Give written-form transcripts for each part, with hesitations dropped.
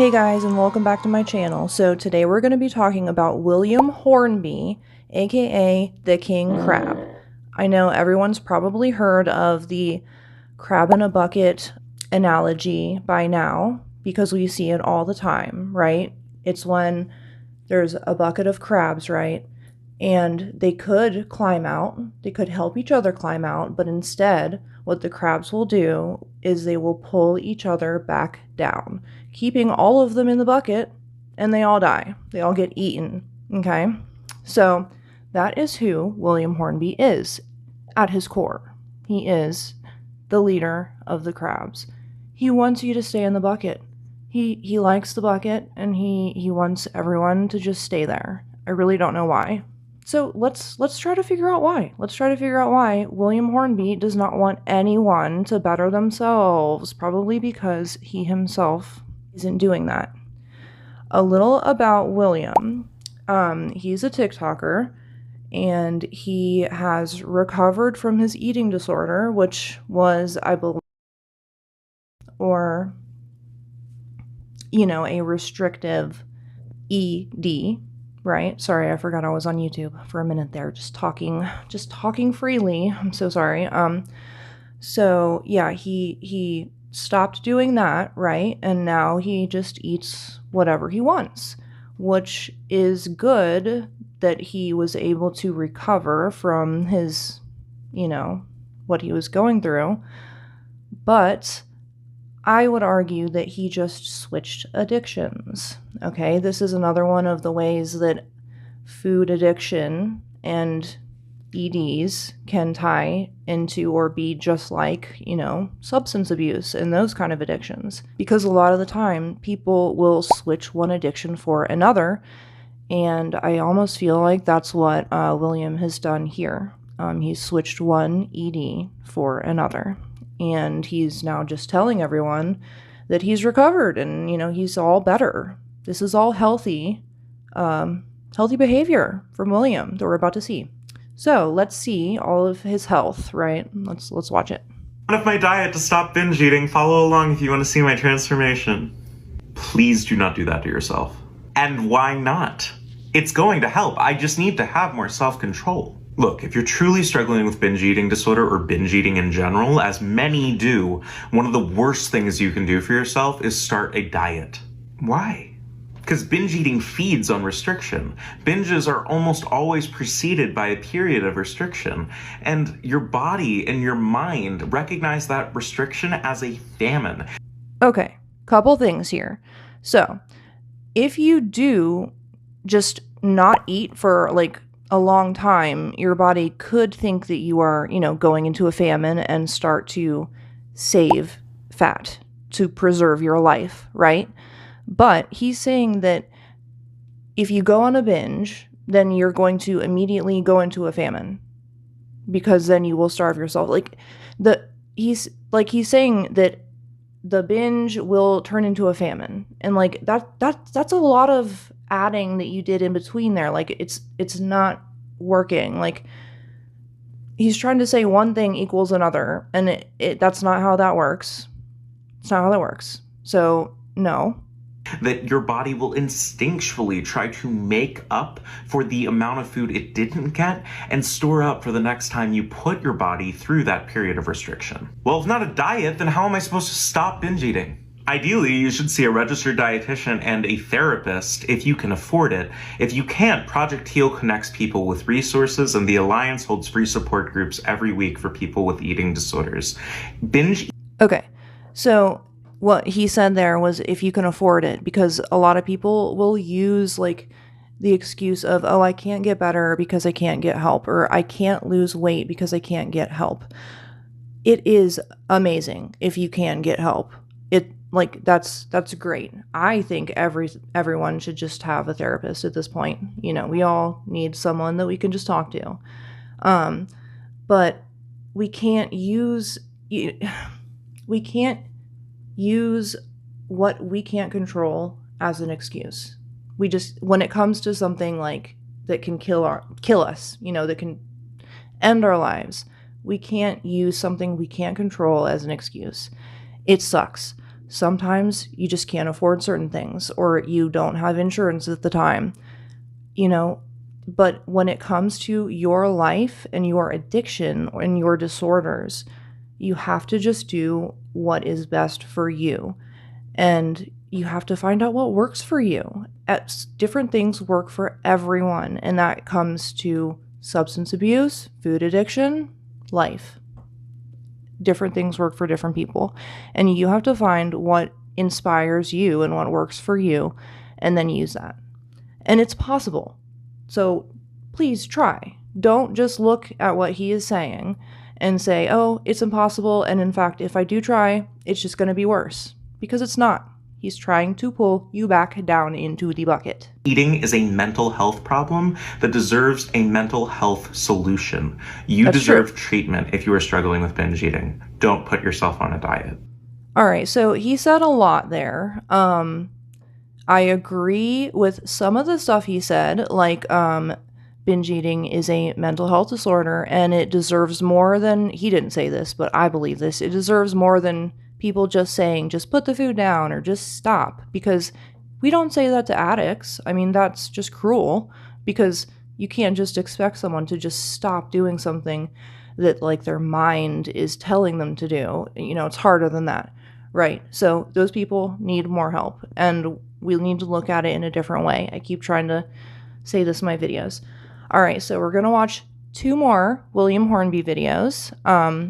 Hey guys, and welcome back to my channel. So today we're going to be talking about William Hornby, aka the King Crab. I know everyone's probably heard of the crab in a bucket analogy by now because we see it all the time, right? It's when there's a bucket of crabs, right? And they could climb out, they could help each other climb out, but instead, what the crabs will do is they will pull each other back down, keeping all of them in the bucket, and they all die. They all get eaten, okay? So that is who William Hornby is at his core. He is the leader of the crabs. He wants you to stay in the bucket. He likes the bucket, and he wants everyone to just stay there. I really don't know why. So let's try to figure out why. Let's try to figure out why William Hornby does not want anyone to better themselves, probably because he himself isn't doing that. A little about William. He's a TikToker, and he has recovered from his eating disorder, which was, I believe, or, a restrictive ED. Right? Sorry, I forgot I was on YouTube for a minute there, just talking freely. I'm so sorry. So yeah, he stopped doing that, right? And now he just eats whatever he wants, which is good that he was able to recover from his, what he was going through. But I would argue that he just switched addictions. Okay, this is another one of the ways that food addiction and EDs can tie into or be just like, substance abuse and those kind of addictions. Because a lot of the time, people will switch one addiction for another, and I almost feel like that's what William has done here. He's switched one ED for another. And he's now just telling everyone that he's recovered and, he's all better. This is all healthy behavior from William that we're about to see. So let's see all of his health, right? Let's watch it. One of my diet to stop binge eating. Follow along if you want to see my transformation. Please do not do that to yourself. And why not? It's going to help. I just need to have more self-control. Look, if you're truly struggling with binge eating disorder or binge eating in general, as many do, one of the worst things you can do for yourself is start a diet. Why? Because binge eating feeds on restriction. Binges are almost always preceded by a period of restriction, and your body and your mind recognize that restriction as a famine. Okay, couple things here. So, if you do just not eat for a long time, your body could think that you are, going into a famine and start to save fat to preserve your life, right? But he's saying that if you go on a binge, then you're going to immediately go into a famine because then you will starve yourself. He's saying that the binge will turn into a famine, and that's a lot of adding that you did in between there. It's not working. He's trying to say one thing equals another, and that's not how that works. It's not how that works. So no. That your body will instinctually try to make up for the amount of food it didn't get and store up for the next time you put your body through that period of restriction. Well, if not a diet, then how am I supposed to stop binge eating? Ideally, you should see a registered dietitian and a therapist if you can afford it. If you can't, Project Heal connects people with resources, and the Alliance holds free support groups every week for people with eating disorders. Okay, so what he said there was if you can afford it, because a lot of people will use the excuse of, oh, I can't get better because I can't get help, or I can't lose weight because I can't get help. It is amazing if you can get help. That's great. I think everyone should just have a therapist at this point. We all need someone that we can just talk to. But we can't use what we can't control as an excuse. When it comes to something that can kill us, that can end our lives, we can't use something we can't control as an excuse. It sucks. Sometimes you just can't afford certain things, or you don't have insurance at the time, you know. But when it comes to your life and your addiction and your disorders, you have to just do what is best for you. And you have to find out what works for you. Different things work for everyone, and that comes to substance abuse, food addiction, life. Different things work for different people, and you have to find what inspires you and what works for you, and then use that. And it's possible. So please try. Don't just look at what he is saying and say, oh, it's impossible, and in fact, if I do try, it's just going to be worse. Because it's not. He's trying to pull you back down into the bucket. Eating is a mental health problem that deserves a mental health solution. You deserve treatment if you are struggling with binge eating. Don't put yourself on a diet. All right, so he said a lot there. I agree with some of the stuff he said, like binge eating is a mental health disorder, and it deserves more than, he didn't say this, but I believe this, it deserves more than people just saying, just put the food down or just stop, because we don't say that to addicts. I mean, that's just cruel, because you can't just expect someone to just stop doing something that like their mind is telling them to do. You know, it's harder than that, right? So those people need more help, and we need to look at it in a different way. I keep trying to say this in my videos. All right, so we're going to watch 2 more William Hornby videos.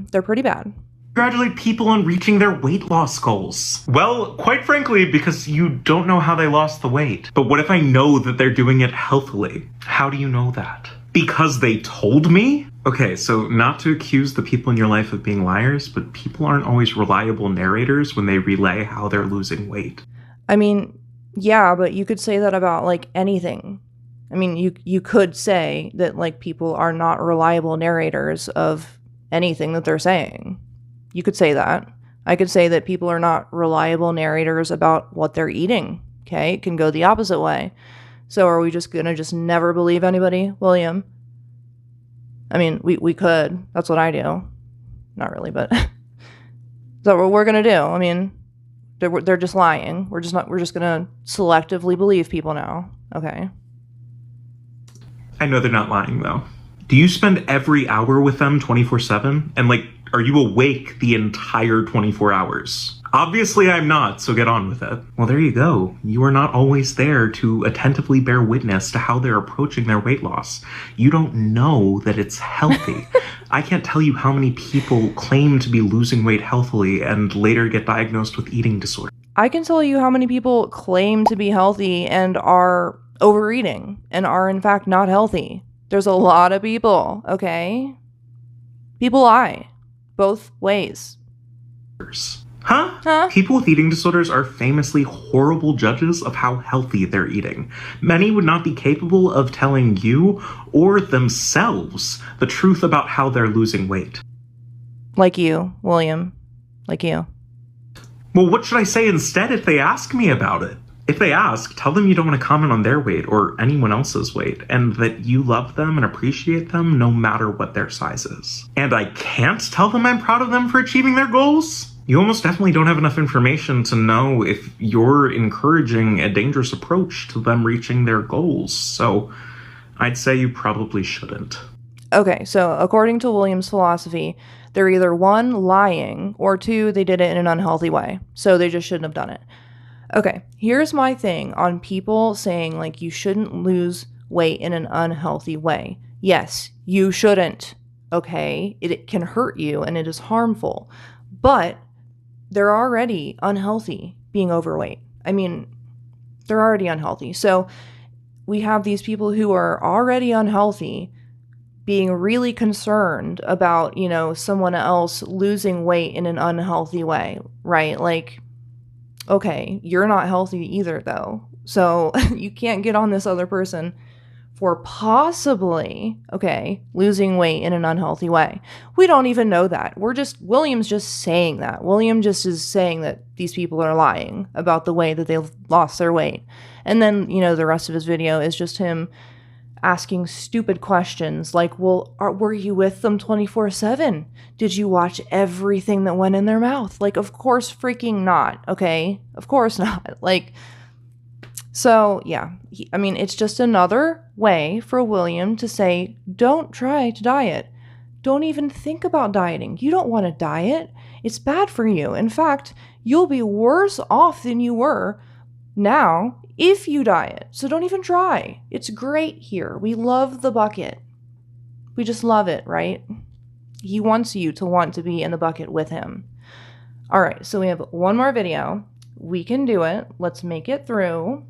They're pretty bad. Congratulate people on reaching their weight loss goals. Well, quite frankly, because you don't know how they lost the weight. But what if I know that they're doing it healthily? How do you know that? Because they told me? Okay, so not to accuse the people in your life of being liars, but people aren't always reliable narrators when they relay how they're losing weight. I mean, yeah, but you could say that about like anything. I mean, you could say that like people are not reliable narrators of anything that they're saying. You could say that. I could say that people are not reliable narrators about what they're eating. Okay, it can go the opposite way. So are we just gonna just never believe anybody, William? I mean, we could. That's what I do. Not really, but is that what we're gonna do? I mean, they're just lying. We're just gonna selectively believe people now. Okay. I know they're not lying though. Do you spend every hour with them 24/7? And like, are you awake the entire 24 hours? Obviously I'm not, so get on with it. Well, there you go. You are not always there to attentively bear witness to how they're approaching their weight loss. You don't know that it's healthy. I can't tell you how many people claim to be losing weight healthily and later get diagnosed with eating disorder. I can tell you how many people claim to be healthy and are overeating and are in fact not healthy. There's a lot of people, okay? People lie. Both ways. Huh? People with eating disorders are famously horrible judges of how healthy they're eating. Many would not be capable of telling you or themselves the truth about how they're losing weight. Like you, William. Like you. Well, what should I say instead if they ask me about it? If they ask, tell them you don't want to comment on their weight or anyone else's weight, and that you love them and appreciate them no matter what their size is. And I can't tell them I'm proud of them for achieving their goals? You almost definitely don't have enough information to know if you're encouraging a dangerous approach to them reaching their goals, so I'd say you probably shouldn't. Okay, so according to William's philosophy, they're either 1, lying, or 2, they did it in an unhealthy way, so they just shouldn't have done it. Okay, here's my thing on people saying, like, you shouldn't lose weight in an unhealthy way. Yes, you shouldn't, okay? It can hurt you, and it is harmful. But they're already unhealthy being overweight. I mean, they're already unhealthy. So we have these people who are already unhealthy being really concerned about, you know, someone else losing weight in an unhealthy way, right? Like, okay, you're not healthy either, though. So you can't get on this other person for possibly, okay, losing weight in an unhealthy way. We don't even know that. William's just saying that. William just is saying that these people are lying about the way that they've lost their weight. And then, you know, the rest of his video is just him asking stupid questions like, well, were you with them 24/7? Did you watch everything that went in their mouth? Like, of course freaking not, okay? Of course not. Like, so yeah, I mean, it's just another way for William to say, don't try to diet. Don't even think about dieting. You don't want to diet. It's bad for you. In fact, you'll be worse off than you were now if you diet. So don't even try. It's great here. We love the bucket. We just love it, right? He wants you to want to be in the bucket with him. All right, so we have one more video. We can do it. Let's make it through.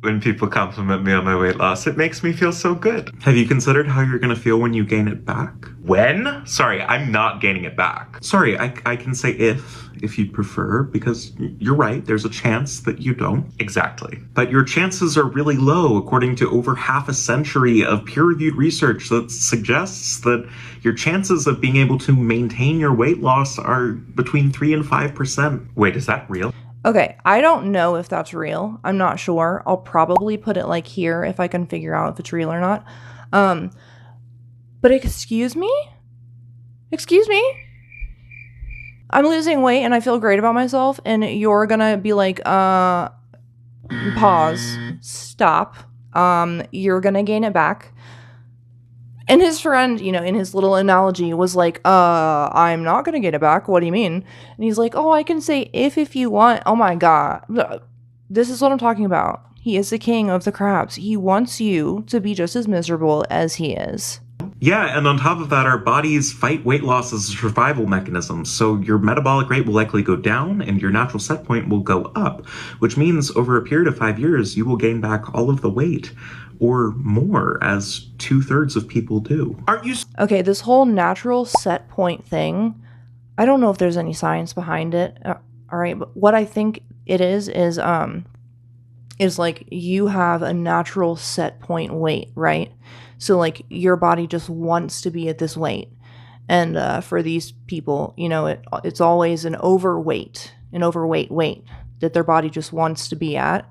When people compliment me on my weight loss, it makes me feel so good. Have you considered how you're gonna feel when you gain it back? When? Sorry, I'm not gaining it back. Sorry, I can say if you'd prefer, because you're right, there's a chance that you don't. Exactly. But your chances are really low, according to over half a century of peer-reviewed research that suggests that your chances of being able to maintain your weight loss are between 3 and 5%. Wait, is that real? Okay, I don't know if that's real. I'm not sure. I'll probably put it like here if I can figure out if it's real or not. But excuse me? Excuse me? I'm losing weight and I feel great about myself and you're gonna be like, pause, stop. You're gonna gain it back. And his friend, you know, in his little analogy was like, I'm not gonna get it back. What do you mean? And he's like, oh, I can say if you want. Oh my God. This is what I'm talking about. He is the king of the crabs. He wants you to be just as miserable as he is. Yeah, and on top of that, our bodies fight weight loss as a survival mechanism, so your metabolic rate will likely go down and your natural set point will go up, which means over a period of 5 years, you will gain back all of the weight, or more, as 2/3 of people do. Aren't you? Okay, this whole natural set point thing, I don't know if there's any science behind it. All right, but what I think it is like you have a natural set point weight, right? So like your body just wants to be at this weight. And for these people, you know, it's always an overweight weight that their body just wants to be at.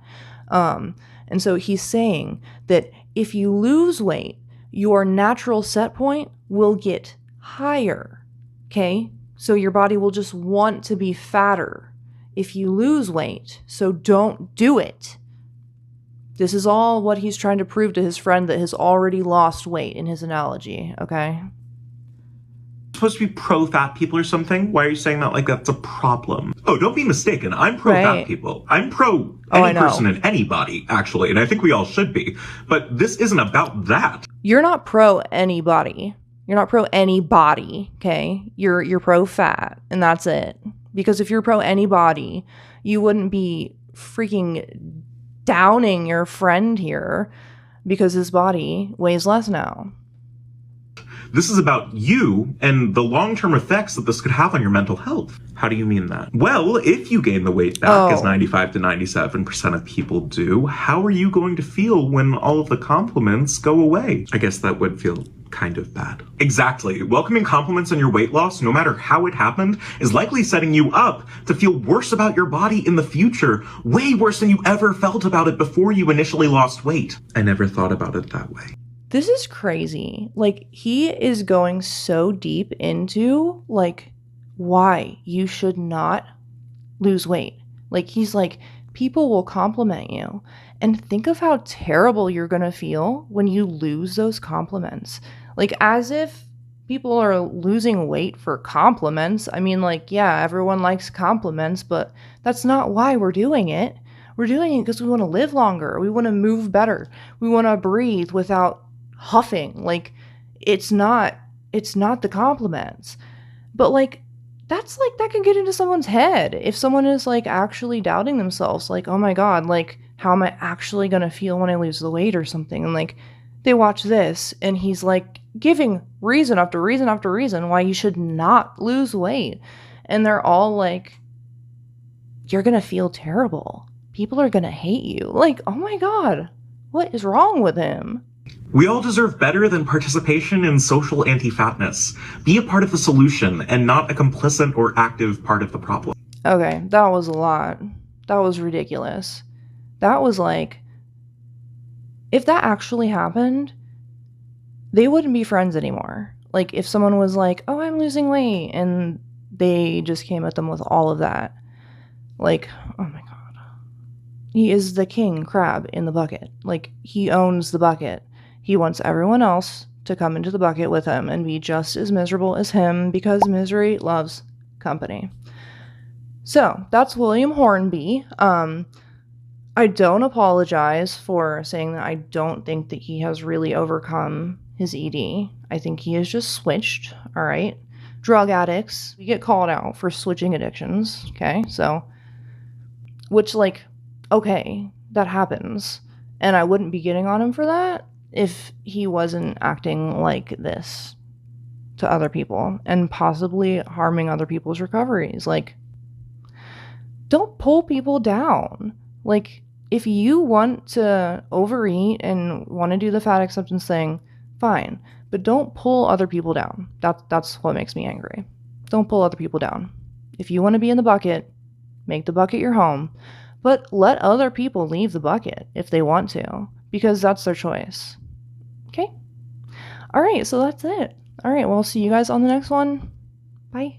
And so he's saying that if you lose weight, your natural set point will get higher, okay? So your body will just want to be fatter if you lose weight. So don't do it. This is all what he's trying to prove to his friend that has already lost weight in his analogy, okay? Supposed to be pro-fat people or something? Why are you saying that like that's a problem? Oh, don't be mistaken. I'm pro-fat people. I'm pro any person and anybody, actually, and I think we all should be. But this isn't about that. You're not pro anybody. You're not pro anybody, okay? You're pro-fat, and that's it. Because if you're pro anybody, you wouldn't be freaking downing your friend here because his body weighs less now. This is about you and the long-term effects that this could have on your mental health. How do you mean that? Well, if you gain the weight back, as 95 to 97% of people do, how are you going to feel when all of the compliments go away? I guess that would feel kind of bad. Exactly. Welcoming compliments on your weight loss, no matter how it happened, is likely setting you up to feel worse about your body in the future, way worse than you ever felt about it before you initially lost weight. I never thought about it that way. This is crazy. Like, he is going so deep into, like, why you should not lose weight. Like, he's like, people will compliment you. And think of how terrible you're going to feel when you lose those compliments. Like, as if people are losing weight for compliments. I mean, like, yeah, everyone likes compliments, but that's not why we're doing it. We're doing it because we want to live longer. We want to move better. We want to breathe without huffing. Like, it's not the compliments. But like, that's like, that can get into someone's head if someone is like actually doubting themselves, like, oh my God, like, how am I actually gonna feel when I lose the weight or something? And like, they watch this and he's like giving reason after reason after reason why you should not lose weight, and they're all like, you're gonna feel terrible, people are gonna hate you. Like, oh my God, what is wrong with him? We all deserve better than participation in social anti-fatness. Be a part of the solution and not a complicit or active part of the problem. Okay, that was a lot. That was ridiculous. That was like, if that actually happened, they wouldn't be friends anymore. Like, if someone was like, oh, I'm losing weight, and they just came at them with all of that, like, oh my god. He is the king crab in the bucket. Like, he owns the bucket. He wants everyone else to come into the bucket with him and be just as miserable as him because misery loves company. So, that's William Hornby. I don't apologize for saying that I don't think that he has really overcome his ED. I think he has just switched, all right? Drug addicts, we get called out for switching addictions, okay? So, which, like, okay, that happens. And I wouldn't be getting on him for that if he wasn't acting like this to other people and possibly harming other people's recoveries. Like, don't pull people down. Like, if you want to overeat and want to do the fat acceptance thing, fine. But don't pull other people down. That's what makes me angry. Don't pull other people down. If you want to be in the bucket, make the bucket your home. But let other people leave the bucket if they want to, because that's their choice. Okay? All right, so that's it. All right, well, see you guys on the next one. Bye.